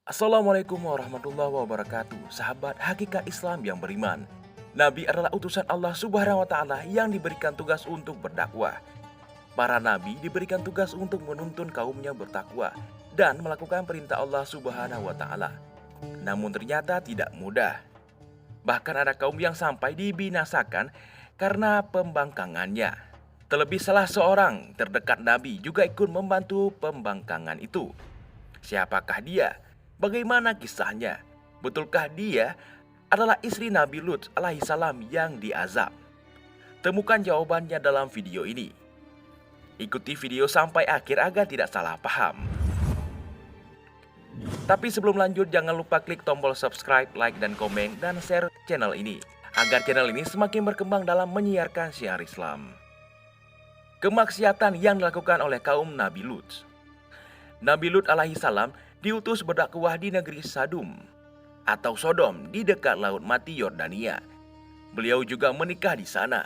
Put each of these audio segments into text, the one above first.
Assalamualaikum warahmatullahi wabarakatuh. Sahabat hakikat Islam yang beriman, Nabi adalah utusan Allah Subhanahu wa Ta'ala yang diberikan tugas untuk berdakwah. Para nabi diberikan tugas untuk menuntun kaumnya bertakwa dan melakukan perintah Allah Subhanahu wa Ta'ala. Namun ternyata tidak mudah. Bahkan ada kaum yang sampai dibinasakan karena pembangkangannya. Terlebih salah seorang terdekat Nabi juga ikut membantu pembangkangan itu. Siapakah dia? Bagaimana kisahnya? Betulkah dia adalah istri Nabi Lut alaihissalam yang diazab? Temukan jawabannya dalam video ini. Ikuti video sampai akhir agar tidak salah paham. Tapi sebelum lanjut, jangan lupa klik tombol subscribe, like, dan komen, dan share channel ini agar channel ini semakin berkembang dalam menyiarkan syiar Islam. Kemaksiatan yang dilakukan oleh kaum Nabi Lut. Nabi Lut alaihissalam diutus berdakwah di negeri Sadum atau Sodom di dekat Laut Mati Yordania. Beliau juga menikah di sana.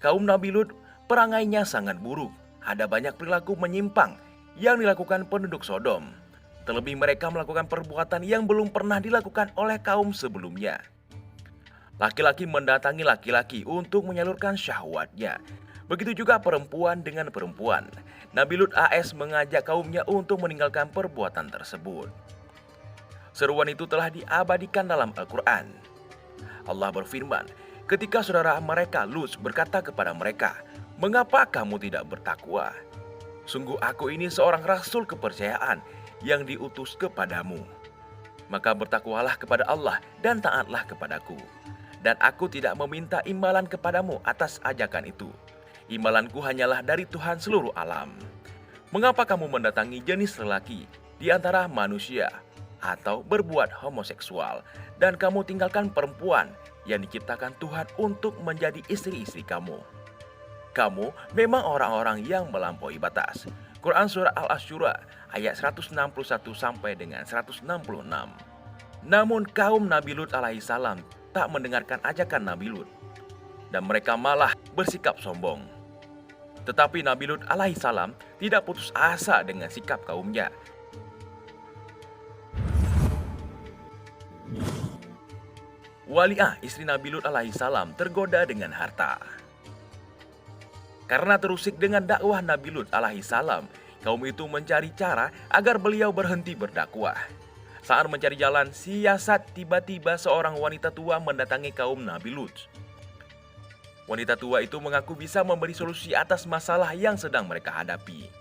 Kaum Nabi Lut perangainya sangat buruk. Ada banyak perilaku menyimpang yang dilakukan penduduk Sodom. Terlebih mereka melakukan perbuatan yang belum pernah dilakukan oleh kaum sebelumnya. Laki-laki mendatangi laki-laki untuk menyalurkan syahwatnya. Begitu juga perempuan dengan perempuan. Nabi Lut AS mengajak kaumnya untuk meninggalkan perbuatan tersebut. Seruan itu telah diabadikan dalam Al-Quran. Allah berfirman, ketika saudara mereka Lut berkata kepada mereka, "Mengapa kamu tidak bertakwa? Sungguh aku ini seorang rasul kepercayaan yang diutus kepadamu. Maka bertakwalah kepada Allah dan taatlah kepadaku. Dan aku tidak meminta imbalan kepadamu atas ajakan itu. Imbalanku hanyalah dari Tuhan seluruh alam. Mengapa kamu mendatangi jenis lelaki di antara manusia atau berbuat homoseksual dan kamu tinggalkan perempuan yang diciptakan Tuhan untuk menjadi istri-istri kamu? Kamu memang orang-orang yang melampaui batas." Quran Surah Al-Asyura ayat 161 sampai dengan 166. Namun kaum Nabi Lut alaihissalam tak mendengarkan ajakan Nabi Lut dan mereka malah bersikap sombong. Tetapi Nabi Lut alaihissalam tidak putus asa dengan sikap kaumnya. Waliah, istri Nabi Lut alaihissalam, tergoda dengan harta. Karena terusik dengan dakwah Nabi Lut alaihissalam, kaum itu mencari cara agar beliau berhenti berdakwah. Saat mencari jalan siasat, tiba-tiba seorang wanita tua mendatangi kaum Nabi Lut. Wanita tua itu mengaku bisa memberi solusi atas masalah yang sedang mereka hadapi.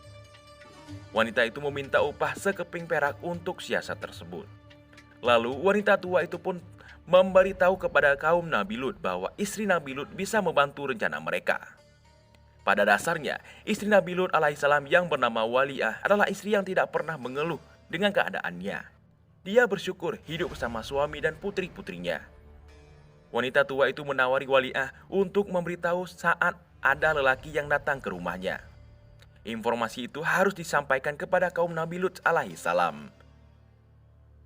Wanita itu meminta upah sekeping perak untuk siasat tersebut. Lalu wanita tua itu pun memberitahu kepada kaum Nabi Lut bahwa istri Nabi Lut bisa membantu rencana mereka. Pada dasarnya, istri Nabi Lut alaihissalam yang bernama Waliah adalah istri yang tidak pernah mengeluh dengan keadaannya. Dia bersyukur hidup bersama suami dan putri-putrinya. Wanita tua itu menawari Waliah untuk memberitahu saat ada lelaki yang datang ke rumahnya. Informasi itu harus disampaikan kepada kaum Nabi Lut alaihissalam.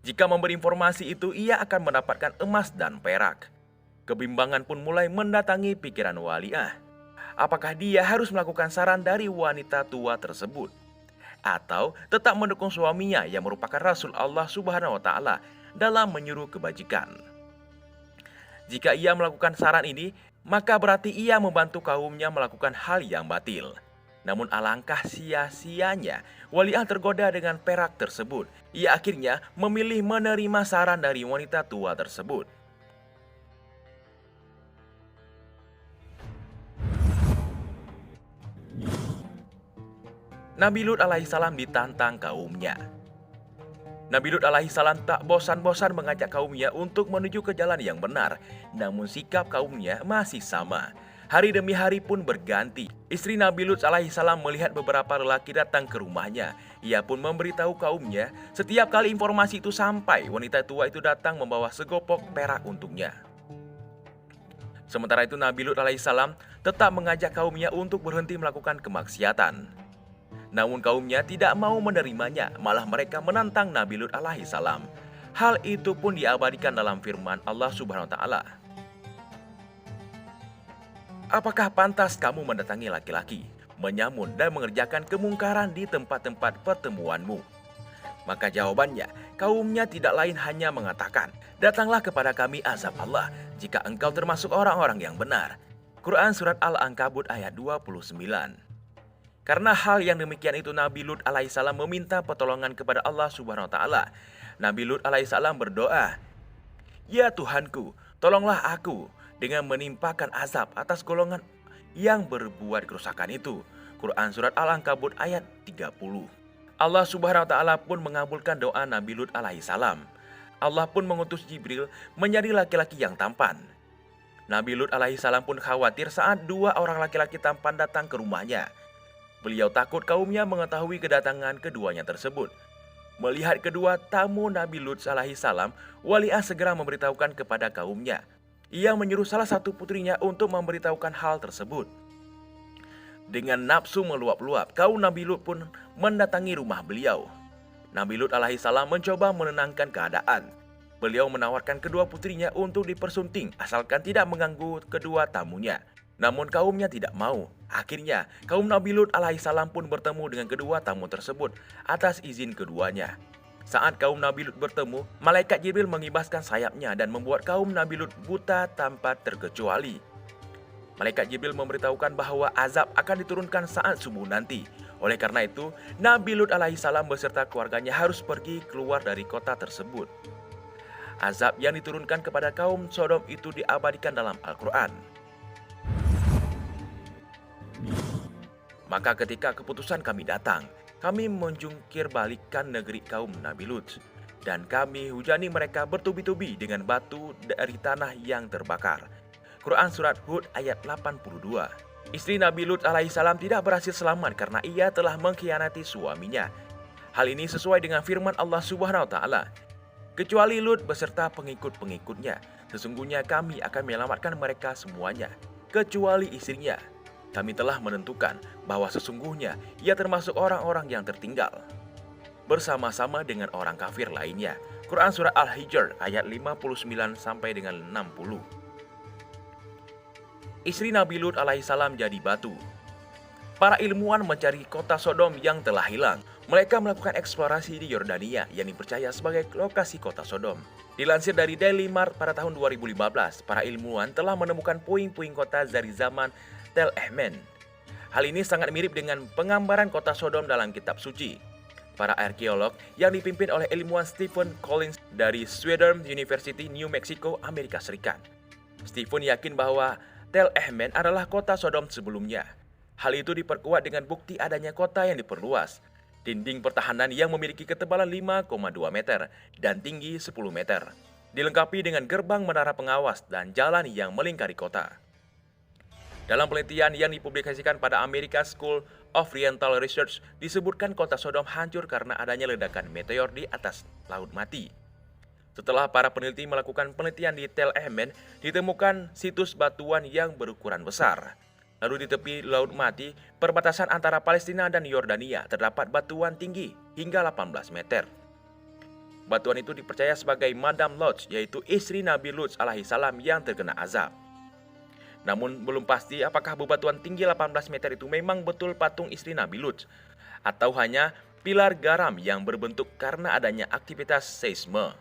Jika memberi informasi itu, ia akan mendapatkan emas dan perak. Kebimbangan pun mulai mendatangi pikiran Waliah. Apakah dia harus melakukan saran dari wanita tua tersebut, atau tetap mendukung suaminya yang merupakan Rasul Allah Subhanahu wa Ta'ala dalam menyuruh kebajikan? Jika ia melakukan saran ini, maka berarti ia membantu kaumnya melakukan hal yang batil. Namun alangkah sia-sianya, Waliah tergoda dengan perak tersebut. Ia akhirnya memilih menerima saran dari wanita tua tersebut. Nabi Lut alaihissalam ditantang kaumnya. Nabi Lut alaihissalam tak bosan-bosan mengajak kaumnya untuk menuju ke jalan yang benar. Namun sikap kaumnya masih sama. Hari demi hari pun berganti. Istri Nabi Lut alaihissalam melihat beberapa lelaki datang ke rumahnya. Ia pun memberitahu kaumnya. Setiap kali informasi itu sampai, wanita tua itu datang membawa segopok perak untuknya. Sementara itu Nabi Lut alaihissalam tetap mengajak kaumnya untuk berhenti melakukan kemaksiatan. Namun kaumnya tidak mau menerimanya, malah mereka menantang Nabi Lut alaihissalam. Hal itu pun diabadikan dalam firman Allah Subhanahu wa Ta'ala. Apakah pantas kamu mendatangi laki-laki, menyamun dan mengerjakan kemungkaran di tempat-tempat pertemuanmu? Maka jawabannya, kaumnya tidak lain hanya mengatakan, "Datanglah kepada kami azab Allah jika engkau termasuk orang-orang yang benar." Quran Surat Al-Ankabut ayat 29. Karena hal yang demikian itu Nabi Lut alaihissalam meminta pertolongan kepada Allah subhanahu wa ta'ala. Nabi Lut alaihissalam berdoa, "Ya Tuhanku, tolonglah aku dengan menimpakan azab atas golongan yang berbuat kerusakan itu." Quran Surat Al-Ankabut ayat 30. Allah subhanahu wa ta'ala pun mengabulkan doa Nabi Lut alaihissalam. Allah pun mengutus Jibril menjadi laki-laki yang tampan. Nabi Lut alaihissalam pun khawatir saat dua orang laki-laki tampan datang ke rumahnya. Beliau takut kaumnya mengetahui kedatangan keduanya tersebut. Melihat kedua tamu Nabi Lut alaihissalam, Wali'ah segera memberitahukan kepada kaumnya. Ia menyuruh salah satu putrinya untuk memberitahukan hal tersebut. Dengan nafsu meluap-luap, kaum Nabi Lut pun mendatangi rumah beliau. Nabi Lut alaihissalam mencoba menenangkan keadaan. Beliau menawarkan kedua putrinya untuk dipersunting asalkan tidak mengganggu kedua tamunya. Namun kaumnya tidak mau. Akhirnya, kaum Nabi Lut alaihissalam pun bertemu dengan kedua tamu tersebut atas izin keduanya. Saat kaum Nabi Lut bertemu, malaikat Jibril mengibaskan sayapnya dan membuat kaum Nabi Lut buta tanpa terkecuali. Malaikat Jibril memberitahukan bahwa azab akan diturunkan saat subuh nanti. Oleh karena itu, Nabi Lut alaihissalam beserta keluarganya harus pergi keluar dari kota tersebut. Azab yang diturunkan kepada kaum Sodom itu diabadikan dalam Al-Quran. Maka ketika keputusan kami datang, kami menjungkir balikkan negeri kaum Nabi Lut. Dan kami hujani mereka bertubi-tubi dengan batu dari tanah yang terbakar. Quran Surat Hud ayat 82. Istri Nabi Lut alaihissalam tidak berhasil selamat karena ia telah mengkhianati suaminya. Hal ini sesuai dengan firman Allah subhanahu wa ta'ala. Kecuali Lut beserta pengikut-pengikutnya, sesungguhnya kami akan menyelamatkan mereka semuanya, kecuali istrinya. Kami telah menentukan bahwa sesungguhnya ia termasuk orang-orang yang tertinggal, bersama-sama dengan orang kafir lainnya. Quran Surah Al-Hijr ayat 59 sampai dengan 60. Istri Nabi Lut alaihissalam jadi batu. Para ilmuwan mencari kota Sodom yang telah hilang. Mereka melakukan eksplorasi di Yordania yang dipercaya sebagai lokasi kota Sodom. Dilansir dari Daily Mart pada tahun 2015, para ilmuwan telah menemukan puing-puing kota dari zaman Tel Ehmen. Hal ini sangat mirip dengan penggambaran kota Sodom dalam kitab suci. Para arkeolog yang dipimpin oleh ilmuwan Stephen Collins dari Southern University, New Mexico, Amerika Serikat. Stephen yakin bahwa Tel Ehmen adalah kota Sodom sebelumnya. Hal itu diperkuat dengan bukti adanya kota yang diperluas, dinding pertahanan yang memiliki ketebalan 5,2 meter dan tinggi 10 meter, dilengkapi dengan gerbang menara pengawas dan jalan yang melingkari kota. Dalam penelitian yang dipublikasikan pada American School of Oriental Research, disebutkan kota Sodom hancur karena adanya ledakan meteor di atas Laut Mati. Setelah para peneliti melakukan penelitian di Tel Ehmen, ditemukan situs batuan yang berukuran besar. Lalu di tepi Laut Mati, perbatasan antara Palestina dan Yordania, terdapat batuan tinggi hingga 18 meter. Batuan itu dipercaya sebagai Madam Lot, yaitu istri Nabi Lut alaihissalam yang terkena azab. Namun belum pasti apakah bebatuan tinggi 18 meter itu memang betul patung istri Nabi Lut, atau hanya pilar garam yang berbentuk karena adanya aktivitas seisme.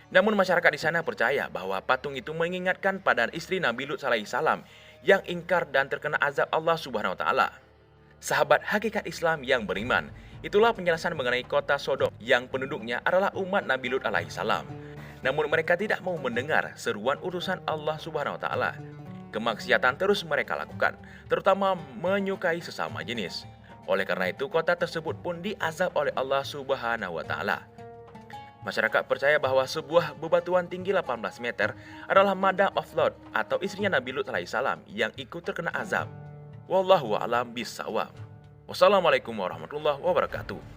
Namun masyarakat di sana percaya bahwa patung itu mengingatkan pada istri Nabi Lut alaihissalam yang ingkar dan terkena azab Allah subhanahu wa ta'ala. Sahabat hakikat Islam yang beriman, itulah penjelasan mengenai kota Sodom yang penduduknya adalah umat Nabi Lut alaihissalam. Namun mereka tidak mau mendengar seruan utusan Allah subhanahu wa ta'ala. Kemaksiatan terus mereka lakukan, terutama menyukai sesama jenis. Oleh karena itu kota tersebut pun diazab oleh Allah subhanahu wa ta'ala. Masyarakat percaya bahwa sebuah bebatuan tinggi 18 meter adalah Madam of Lot atau istrinya Nabi Lut alaihissalam yang ikut terkena azab. Wallahu a'lam bishawab. Wassalamualaikum warahmatullahi wabarakatuh.